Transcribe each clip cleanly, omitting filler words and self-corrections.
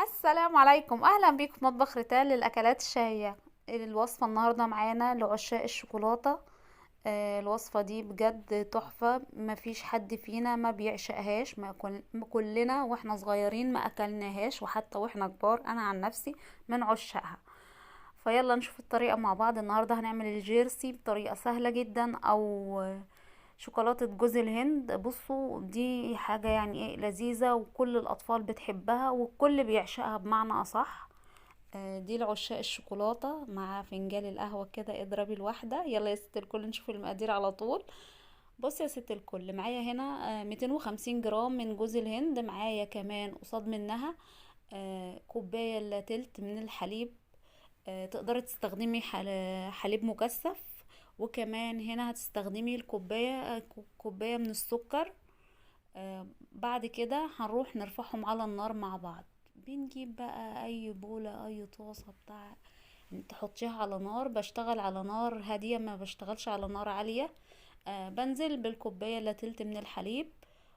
السلام عليكم، اهلا بيكم في مطبخ ريتال للاكلات الشهيه. الوصفه النهارده معانا لعشاق الشوكولاته. الوصفه دي بجد تحفه، مفيش حد فينا ما بيعشقهاش، ما كلنا واحنا صغيرين ما اكلناهاش، وحتى واحنا كبار انا عن نفسي من عشاقها. فيلا نشوف الطريقه مع بعض. النهارده هنعمل الجيرسي بطريقه سهله جدا، او شوكولاتة جوز الهند. بصوا دي حاجة يعني ايه لذيذة، وكل الأطفال بتحبها والكل بيعشقها بمعنى أصح. دي لعشاق الشوكولاتة مع فنجان القهوة كده. اضربي الواحدة. يلا يا ست الكل نشوف المقادير على طول. بصي يا ست الكل، معايا هنا 250 جرام من جوز الهند. معايا كمان قصاد منها كوباية الا تلت من الحليب. تقدري تستخدمي حليب مكثف. وكمان هنا هتستخدمي الكوباية كوباية من السكر. بعد كده هنروح نرفعهم على النار مع بعض. بنجيب بقى اي بولة اي طاسة بتاع تحطيها على نار. بشتغل على نار هادية، ما بشتغلش على نار عالية. بنزل بالكوباية الا تلت من الحليب،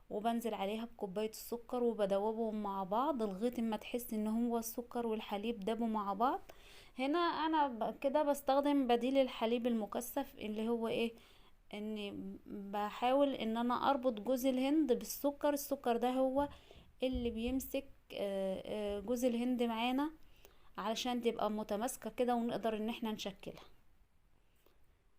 وبنزل عليها بكوباية السكر، وبدوبهم مع بعض لغاية ما تحس ان هو السكر والحليب دابوا مع بعض. هنا انا كده بستخدم بديل الحليب المكثف، اللي هو ايه، اني بحاول ان انا اربط جوز الهند بالسكر. السكر ده هو اللي بيمسك جوز الهند معانا علشان تبقى متماسكة كده ونقدر ان احنا نشكلها.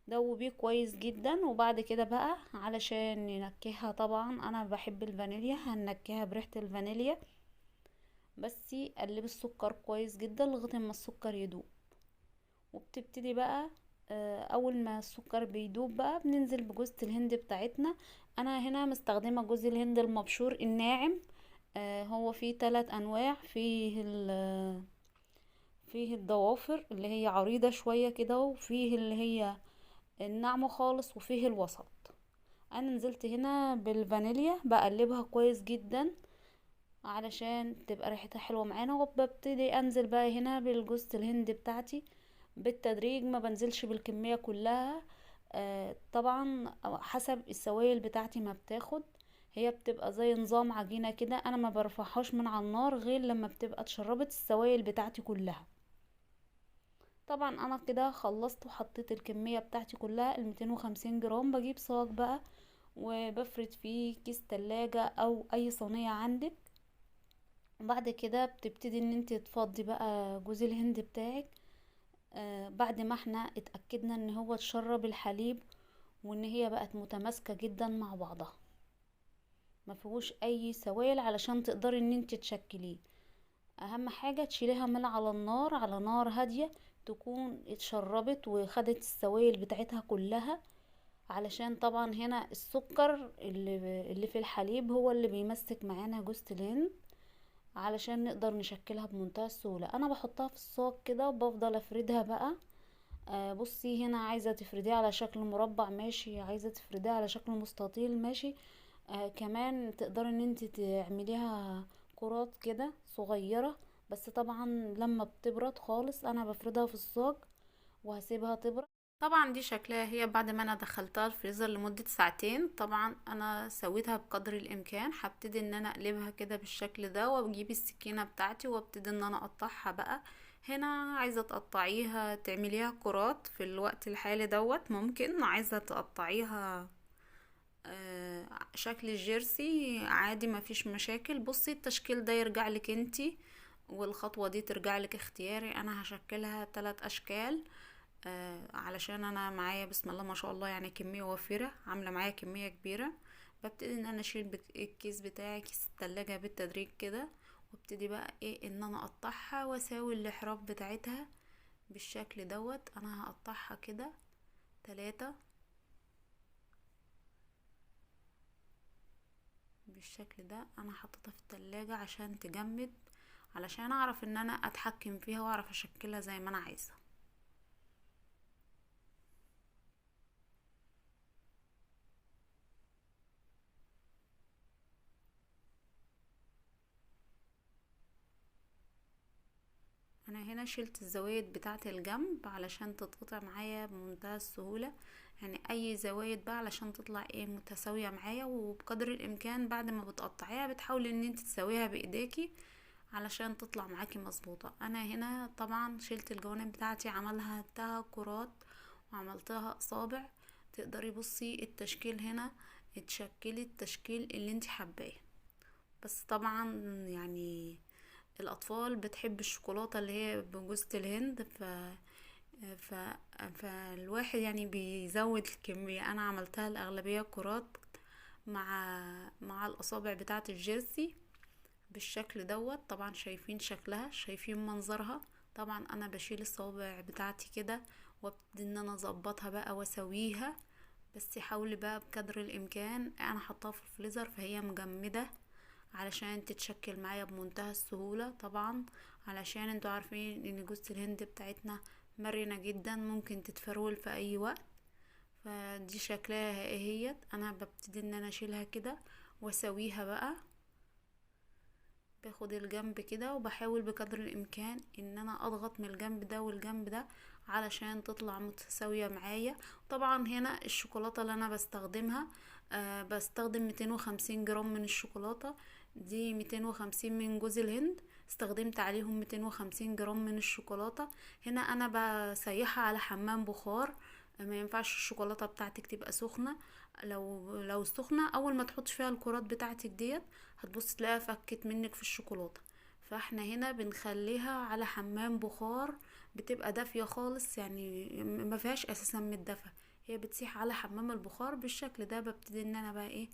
دوبيه كويس جدا. وبعد كده بقى علشان ننكهها، طبعا انا بحب الفانيليا، هنكهها بريحة الفانيليا. بس قلب السكر كويس جدا لغاية ما السكر يدوب. وبتبتدي بقى اول ما السكر بيدوب بقى بننزل بجوز الهند بتاعتنا. انا هنا مستخدمة جوز الهند المبشور الناعم. هو فيه 3 انواع. فيه الضوافر اللي هي عريضة شوية كده، وفيه اللي هي الناعمة خالص، وفيه الوسط. انا نزلت هنا بالفانيليا بقلبها كويس جدا علشان تبقى ريحتها حلوة معانا. وببتدي انزل بقى هنا بالجوز الهند بتاعتي بالتدريج، ما بنزلش بالكمية كلها. طبعا حسب السوائل بتاعتي ما بتاخد. هي بتبقى زي نظام عجينة كده، انا ما برفعهاش من على النار غير لما بتبقى اتشربت السوائل بتاعتي كلها. طبعا انا كده خلصت وحطيت الكمية بتاعتي كلها 250 جرام. بجيب صاج بقى وبفرد فيه كيس تلاجة او اي صينية عندك. بعد كده بتبتدي ان انت تفضي بقى جوز الهند بتاعك. بعد ما احنا اتأكدنا ان هو اتشرب الحليب وان هي بقت متماسكة جدا مع بعضها، ما فيهوش اي سوائل علشان تقدري ان انت تشكليه. اهم حاجة تشيليها من على النار، على نار هادية، تكون اتشربت وخدت السوائل بتاعتها كلها. علشان طبعا هنا السكر اللي في الحليب هو اللي بيمسك معانا جوز الهند، علشان نقدر نشكلها بمنتهى السهولة. انا بحطها في الصاج كده وبفضل افردها بقى. بصي هنا عايزة تفرديها على شكل مربع ماشي، عايزة تفرديها على شكل مستطيل ماشي. كمان تقدري ان انت تعمليها كرات كده صغيرة. بس طبعا لما بتبرد خالص انا بفردها في الصاج وهسيبها تبرد. طبعا دي شكلها هي بعد ما انا دخلتها الفريزر لمدة ساعتين. طبعا انا سويتها بقدر الامكان. هبتدي ان انا اقلبها كده بالشكل ده، واجيب السكينة بتاعتي وابتدي ان انا اقطعها بقى. هنا عايزة تقطعيها تعمليها كرات في الوقت الحالي دوت، ممكن عايزة تقطعيها شكل الجيرسي عادي، ما فيش مشاكل. بصي التشكيل ده يرجع لك انتي، والخطوة دي ترجع لك اختياري. انا هشكلها 3 اشكال. علشان انا معايا بسم الله ما شاء الله يعني كمية وفيرة، عاملة معايا كمية كبيرة. ببتدي ان انا اشيل الكيس بتاعي، كيس التلاجة، بالتدريج كده. وابتدي بقى ايه ان انا اقطعها واساوي الاحراف بتاعتها بالشكل دوت. انا هقطعها كده 3 بالشكل ده. انا حطيتها في التلاجة عشان تجمد، علشان اعرف ان انا اتحكم فيها واعرف اشكلها زي ما انا عايزة. انا هنا شلت الزوايد بتاعه الجنب علشان تتقطع معايا بمنتهى السهولة. يعني اي زوايد بقى علشان تطلع ايه متساوية معايا. وبقدر الامكان بعد ما بتقطعيها بتحاولي ان انت تسويها بايديكي علشان تطلع معاكي مظبوطة. انا هنا طبعا شلت الجوانب بتاعتي، عملتها كرات وعملتها اصابع. تقدري بصي التشكيل هنا، تشكلي التشكيل اللي انت حباه. بس طبعا يعني الاطفال بتحب الشوكولاته اللي هي بجوزة الهند، ف... فالواحد يعني بيزود الكميه. انا عملتها الاغلبيه كرات مع الاصابع بتاعه الجيرسي بالشكل دوت. طبعا شايفين شكلها، شايفين منظرها. طبعا انا بشيل الصوابع بتاعتي كده وابتدي ان انا اظبطها بقى واسويها. بس حاولي بقى بقدر الامكان، انا حطاها في الفريزر فهي مجمده علشان تتشكل معايا بمنتهى السهولة. طبعا علشان انتوا عارفين ان جوز الهند بتاعتنا مرنة جدا، ممكن تتفرول في اي وقت. فدي شكلها اهيت. انا ببتدي ان انا اشيلها كده واسويها بقى. باخد الجنب كده وبحاول بقدر الامكان ان انا اضغط من الجنب ده والجنب ده علشان تطلع متساوية معايا. طبعا هنا الشوكولاتة اللي انا بستخدمها، بستخدم 250 جرام من الشوكولاتة دي، 250 من جوز الهند، استخدمت عليهم 250 جرام من الشوكولاتة. هنا انا بسيحها على حمام بخار. ما ينفعش الشوكولاتة بتاعتك تبقى سخنة. لو سخنة اول ما تحط فيها الكرات بتاعتك ديت هتبص تلاقيها فكت منك في الشوكولاتة. فاحنا هنا بنخليها على حمام بخار، بتبقى دافية خالص، يعني ما فيهاش اساسا من الدفا، هي بتسيح على حمام البخار بالشكل ده. ببتدي ان انا بقى ايه،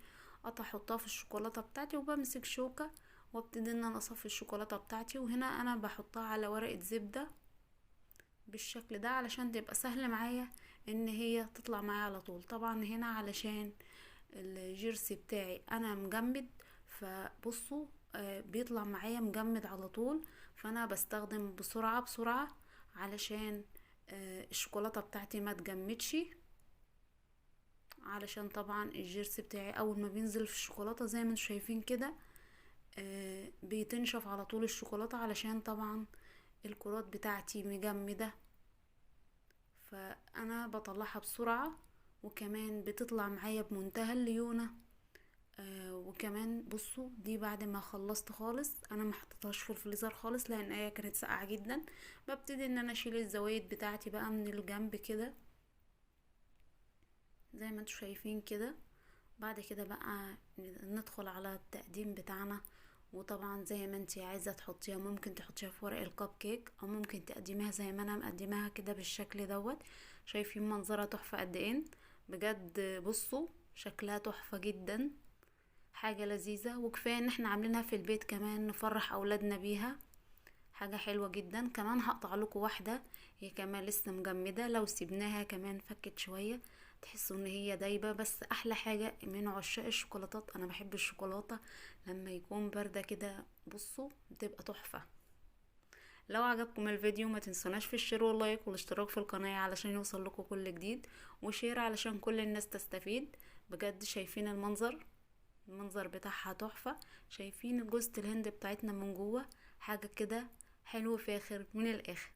احطها في الشوكولاتة بتاعتي وبمسك شوكة وابتدي ان انا اصفي الشوكولاتة بتاعتي. وهنا انا بحطها على ورقة زبدة بالشكل ده علشان تبقى سهل معايا ان هي تطلع معايا على طول. طبعا هنا علشان الجيرسي بتاعي انا مجمد، فبصوا بيطلع معايا مجمد على طول. فانا بستخدم بسرعة بسرعة علشان الشوكولاتة بتاعتي ما تجمدش. علشان طبعا الجيرسي بتاعي اول ما بينزل في الشوكولاتة زي ما انتم شايفين كده بيتنشف على طول الشوكولاتة، علشان طبعا الكرات بتاعتي مجمدة. فانا بطلعها بسرعة وكمان بتطلع معايا بمنتهى الليونة. وكمان بصوا دي بعد ما خلصت خالص، انا ما حطيتهاش في الفريزر خالص لان هي كانت ساقعه جدا. ببتدي ان انا اشيل الزوايد بتاعتي بقى من الجنب كده زي ما انتم شايفين كده. بعد كده بقى ندخل على التقديم بتاعنا. وطبعا زي ما انتي عايزه تحطيها، ممكن تحطيها في ورق الكب كيك او ممكن تقدميها زي ما انا مقدماها كده بالشكل دوت. شايفين منظرها تحفه قد ايه بجد. بصوا شكلها تحفه جدا، حاجة لذيذة. وكفاية ان احنا عاملينها في البيت كمان نفرح اولادنا بيها، حاجة حلوة جدا. كمان هقطع لكم واحدة هي كمان لسه مجمدة، لو سيبناها كمان فكت شوية تحسوا ان هي دايبة. بس احلى حاجة من عشاق الشوكولاتات، انا بحب الشوكولاتة لما يكون باردة كده، بصوا بتبقى تحفة. لو عجبكم الفيديو ما تنسوناش في الشير واللايك والاشتراك في القناة علشان يوصل لكم كل جديد، وشير علشان كل الناس تستفيد. بجد شايفين المنظر بتاعها تحفة. شايفين جوزة الهند بتاعتنا من جوه، حاجة كده حلو فاخر من الاخر.